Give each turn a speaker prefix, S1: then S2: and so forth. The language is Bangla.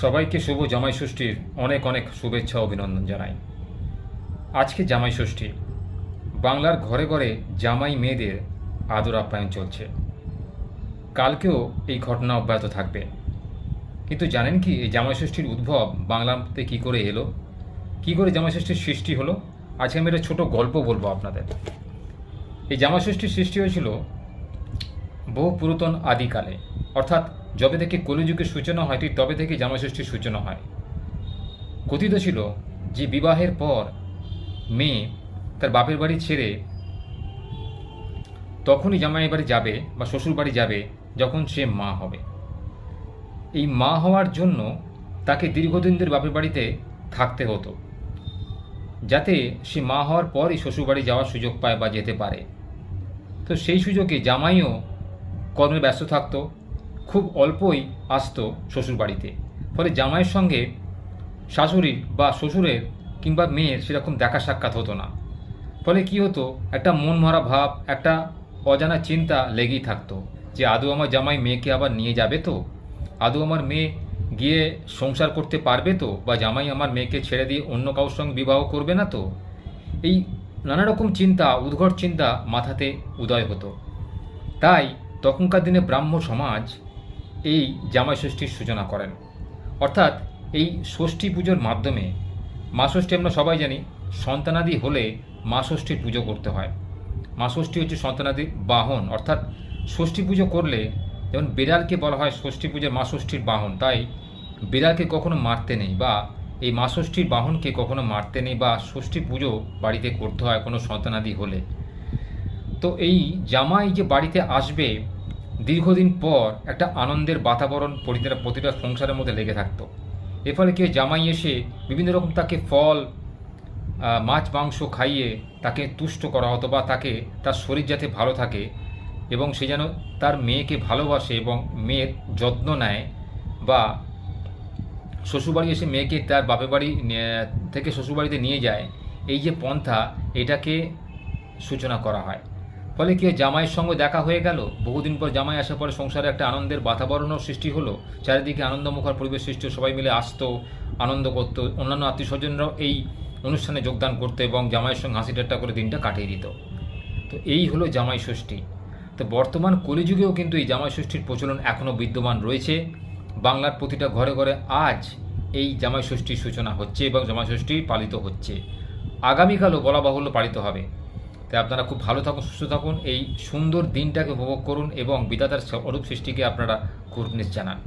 S1: সবাইকে শুভ জামাই ষষ্ঠীর অনেক অনেক শুভেচ্ছা অভিনন্দন জানাই। আজকে জামাই ষষ্ঠী। বাংলার ঘরে ঘরে জামাই মেয়েদের আদর আপ্যায়ন চলছে। কালকেও এই ঘটনা অব্যাহত থাকবে। কিন্তু জানেন কি এই জামাই ষষ্ঠীর উদ্ভব বাংলাতে কী করে এলো, কী করে জামাই ষষ্ঠীর সৃষ্টি হলো? আজকে আমি একটা ছোটো গল্প বলবো আপনাদের। এই জামাই ষষ্ঠীর সৃষ্টি হয়েছিল বহু পুরাতন আদিকালে, অর্থাৎ যবে থেকে কলিযুগের সূচনা হয় ঠিক তবে থেকে জামাই ষষ্ঠীর সূচনা হয়। কথিত ছিল যে বিবাহের পর মেয়ে তার বাপের বাড়ি ছেড়ে তখনই জামাই বাড়ি যাবে বা শ্বশুর বাড়ি যাবে যখন সে মা হবে। এই মা হওয়ার জন্য তাকে দীর্ঘদিন ধরে বাপের বাড়িতে থাকতে হতো, যাতে সে মা হওয়ার পরই শ্বশুর বাড়ি যাওয়ার সুযোগ পায় বা যেতে পারে। তো সেই সুযোগে জামাইও কর্মে ব্যস্ত থাকতো, খুব অল্পই আসতো শ্বশুর বাড়িতে। ফলে জামাইয়ের সঙ্গে শাশুড়ির বা শ্বশুরের কিংবা মেয়ের সেরকম দেখা সাক্ষাৎ হতো না। ফলে কি হতো, একটা মনমরা ভাব, একটা অজানা চিন্তা লেগেই থাকতো যে আদৌ আমার জামাই মেয়েকে আবার নিয়ে যাবে তো, আদৌ আমার মেয়ে গিয়ে সংসার করতে পারবে তো, বা জামাই আমার মেয়েকে ছেড়ে দিয়ে অন্য কারোর সঙ্গে বিবাহ করবে না তো। এই নানা রকম চিন্তা, উদ্ভট চিন্তা মাথাতে উদয় হতো। তাই তখনকার দিনে ব্রাহ্ম সমাজ এই জামাই ষষ্ঠীর সূচনা করেন। অর্থাৎ এই ষষ্ঠী পুজোর মাধ্যমে, মা ষষ্ঠী আমরা সবাই জানি, সন্তানাদি হলে মা ষষ্ঠীর পুজো করতে হয়। মা ষষ্ঠী হচ্ছে সন্তানাদির বাহন। অর্থাৎ ষষ্ঠী পুজো করলে, যেমন বিড়ালকে বলা হয় ষষ্ঠী পুজোর মা ষষ্ঠীর বাহন, তাই বিড়ালকে কখনো মারতে নেই, বা এই মা ষষ্ঠীর বাহনকে কখনো মারতে নেই, বা ষষ্ঠী পুজো বাড়িতে করতে হয় কোনো সন্তানাদি হলে। তো এই জামাই যে বাড়িতে আসবে, দীর্ঘদিন পর একটা আনন্দের বাতাবরণ প্রতিটা সংসারের মধ্যে লেগে থাকতো। এর ফলে কি জামাই এসে বিভিন্ন রকম তাকে ফল, মাছ মাংস খাইয়ে তাকে তুষ্ট করা হতো, বা তাকে তার শরীর যাতে ভালো থাকে এবং সে যেন তার মেয়েকে ভালোবাসে এবং মেয়ের যত্ন নেয়, বা শ্বশুরবাড়ি এসে মেয়েকে তার বাপের বাড়ি থেকে শ্বশুরবাড়িতে নিয়ে যায়, এই যে পন্থা, এটাকে সূচনা করা হয়। ফলে কি জামাইয়ের সঙ্গে দেখা হয়ে গেল, বহুদিন পর জামাই আসার পরে সংসারে একটা আনন্দের বাতাবরণও সৃষ্টি হলো, চারিদিকে আনন্দমুখর পরিবেশ সৃষ্টি, সবাই মিলে আসতো, আনন্দ করতো, অন্যান্য আত্মীয় স্বজনরাও এই অনুষ্ঠানে যোগদান করতো এবং জামাইয়ের সঙ্গে হাসি ঠাট্টা করে দিনটা কাটিয়ে দিত। তো এই হলো জামাই ষষ্ঠী। তো বর্তমান কলিযুগেও কিন্তু এই জামাই ষষ্ঠীর প্রচলন এখনও বিদ্যমান রয়েছে। বাংলার প্রতিটা ঘরে ঘরে আজ এই জামাই ষষ্ঠীর সূচনা হচ্ছে এবং জামাই ষষ্ঠী পালিত হচ্ছে। আগামীকালও বলা বাহুল্য পালিত হবে। তাই আপনারা খুব ভালো থাকুন, সুস্থ থাকুন, এই সুন্দর দিনটাকে উপভোগ করুন এবং বিধাতার অরূপ সৃষ্টিকে আপনারা কুর্নিশ জানান।